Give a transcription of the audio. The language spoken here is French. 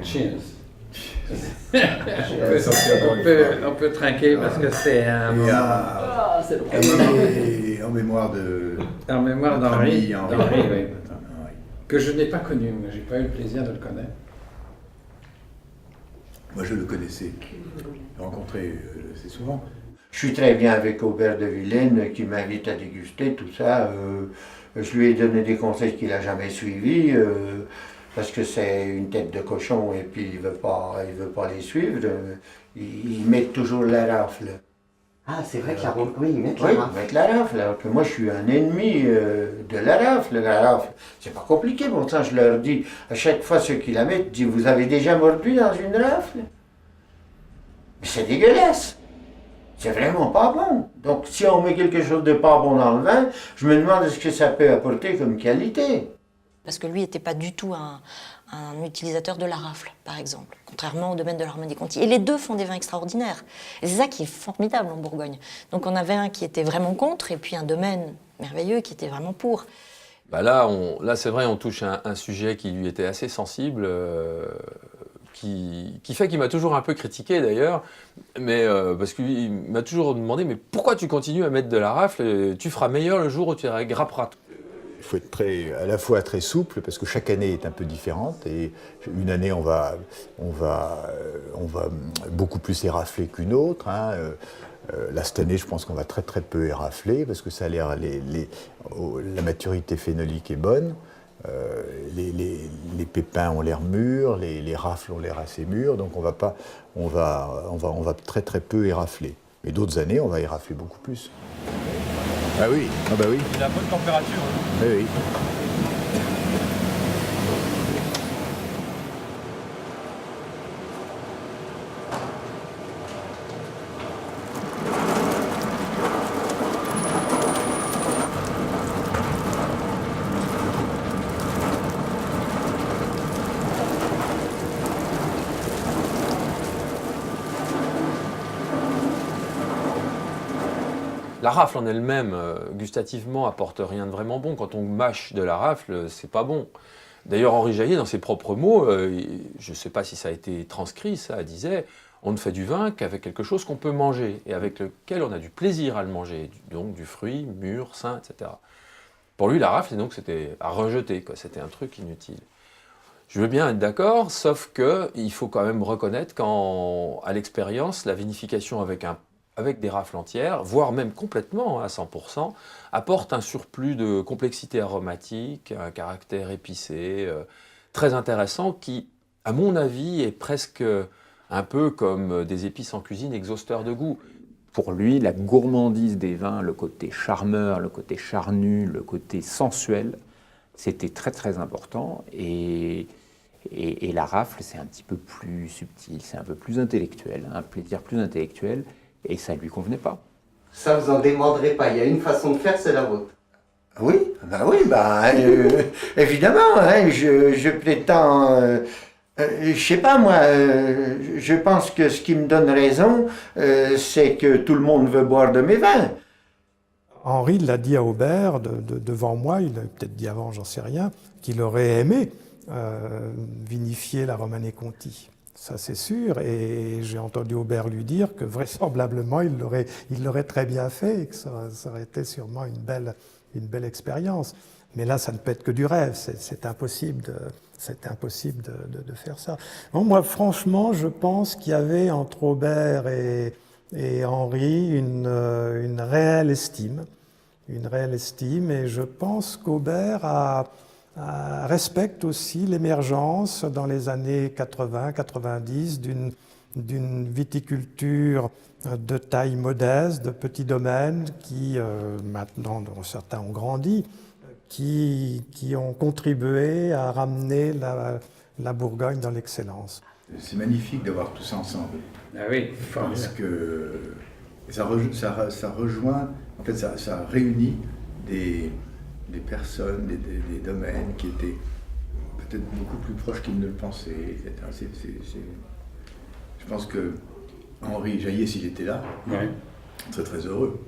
Cheers. On peut trinquer parce que c'est un moment en mémoire de... en mémoire d'Henri, Henri. oui, que je n'ai pas connu, mais j'ai pas eu le plaisir de le connaître. Moi, je le connaissais, rencontré assez souvent. Je suis très bien avec Aubert de Vilaine qui m'invite à déguster tout ça. Je lui ai donné des conseils qu'il n'a jamais suivis parce que c'est une tête de cochon et puis il veut pas les suivre. Il met toujours la rafle. Ah, c'est vrai que la rafle, oui, ils mettent Oui, la rafle. mettre la rafle. Alors que moi, je suis un ennemi de la rafle. La rafle, c'est pas compliqué. Bon sang, je leur dis à chaque fois ceux qui la mettent, je dis, vous avez déjà mordu dans une rafle? Mais c'est dégueulasse. C'est vraiment pas bon. Donc, si on met quelque chose de pas bon dans le vin, je me demande ce que ça peut apporter comme qualité. Parce que lui n'était pas du tout un utilisateur de la rafle, par exemple, contrairement au domaine de l'Armandie-Conti. Et les deux font des vins extraordinaires. Et c'est ça qui est formidable en Bourgogne. Donc on avait un qui était vraiment contre, et puis un domaine merveilleux qui était vraiment pour. Bah là, c'est vrai, on touche à un sujet qui lui était assez sensible, qui fait qu'il m'a toujours un peu critiqué d'ailleurs, mais parce qu'il m'a toujours demandé, mais pourquoi tu continues à mettre de la rafle? Tu feras meilleur le jour où tu grapperas. Il faut être à la fois très souple, parce que chaque année est un peu différente. Et une année, on va beaucoup plus érafler qu'une autre. Hein. Là, cette année, je pense qu'on va très très peu érafler, parce que ça a l'air, la maturité phénolique est bonne. Les pépins ont l'air mûrs, les rafles ont l'air assez mûrs, donc on va très très peu érafler. Mais d'autres années, on va érafler beaucoup plus. Ah oui, ah bah oui. Il a la bonne température. Hein. Oui, oui. La rafle en elle-même, gustativement, apporte rien de vraiment bon. Quand on mâche de la rafle, c'est pas bon. D'ailleurs, Henri Jayer, dans ses propres mots, je ne sais pas si ça a été transcrit, ça disait « on ne fait du vin qu'avec quelque chose qu'on peut manger et avec lequel on a du plaisir à le manger, donc du fruit, mûr, sain, etc. » Pour lui, la rafle, donc, c'était à rejeter, c'était un truc inutile. Je veux bien être d'accord, sauf qu'il faut quand même reconnaître qu'à l'expérience, la vinification avec des rafles entières, voire même complètement à 100%, apporte un surplus de complexité aromatique, un caractère épicé, très intéressant, qui, à mon avis, est presque un peu comme des épices en cuisine, exhausteur de goût. Pour lui, la gourmandise des vins, le côté charmeur, le côté charnu, le côté sensuel, c'était très très important. Et la rafle, c'est un petit peu plus subtil, c'est un peu plus intellectuel, un plaisir plus intellectuel. Et ça ne lui convenait pas. Ça, vous en démordrez pas. Il y a une façon de faire, c'est la vôtre. Oui, évidemment, hein, je prétends, je sais pas moi, je pense que ce qui me donne raison, c'est que tout le monde veut boire de mes vins. Henri l'a dit à Aubert devant moi, il l'a peut-être dit avant, j'en sais rien, qu'il aurait aimé vinifier la Romanée-Conti. Ça c'est sûr, et j'ai entendu Aubert lui dire que vraisemblablement il l'aurait très bien fait, et que ça aurait été sûrement une belle expérience. Mais là, ça ne peut être que du rêve, c'est impossible de faire ça. Bon, moi, franchement, je pense qu'il y avait entre Aubert et Henri une réelle estime, et je pense qu'Aubert respecte aussi l'émergence dans les années 80-90 d'une viticulture de taille modeste, de petits domaines qui, maintenant, dont certains ont grandi, qui ont contribué à ramener la Bourgogne dans l'excellence. C'est magnifique d'avoir tout ça ensemble. Ah oui, parce que ça rejoint, en fait, ça réunit des personnes, des domaines qui étaient peut-être beaucoup plus proches qu'ils ne le pensaient, etc. Je pense que Henri Jayer, s'il était là, serait très heureux.